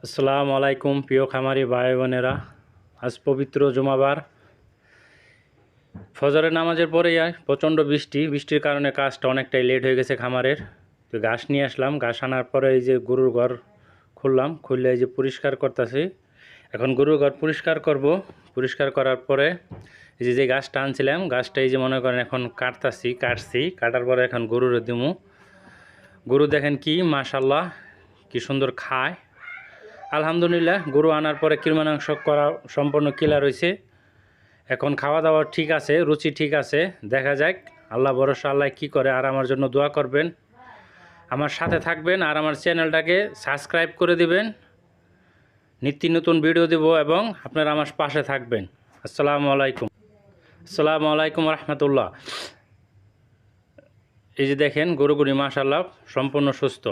আসসালামু আলাইকুম প্রিয় খামারি ভাই বোনেরা। আজ পবিত্র জুমাবার ফজরের নামাজের পরেই প্রচণ্ড বৃষ্টির কারণে কাজটা অনেকটাই লেট হয়ে গেছে খামারের। তো ঘাস নিয়ে আসলাম, ঘাস আনার পরে এই যে গরুর ঘর খুললে এই যে পরিষ্কার করতেছি। এখন গরুর ঘর পরিষ্কার করব। পরিষ্কার করার পরে এই যে গাছটা আনছিলাম, গাছটা এই যে মনে করেন এখন কাটার পরে এখন গরুর দিমু। গরু দেখেন কি মাশাল্লাহ কি সুন্দর খায়। আলহামদুলিল্লাহ, গরু আনার পরে কৃমাংস করা সম্পূর্ণ ক্লিয়ার হয়েছে। এখন খাওয়া দাওয়া ঠিক আছে, রুচি ঠিক আছে। দেখা যাক আল্লাহ ভরসা, আল্লাহ কী করে। আর আমার জন্য দোয়া করবেন, আমার সাথে থাকবেন, আর আমার চ্যানেলটাকে সাবস্ক্রাইব করে দিবেন। নিত্য নতুন ভিডিও দেব এবং আপনারা আমার পাশে থাকবেন। আসসালামু আলাইকুম রহমতুল্লাহ। এই যে দেখেন গরুগুলি মাশাআল্লাহ সম্পূর্ণ সুস্থ।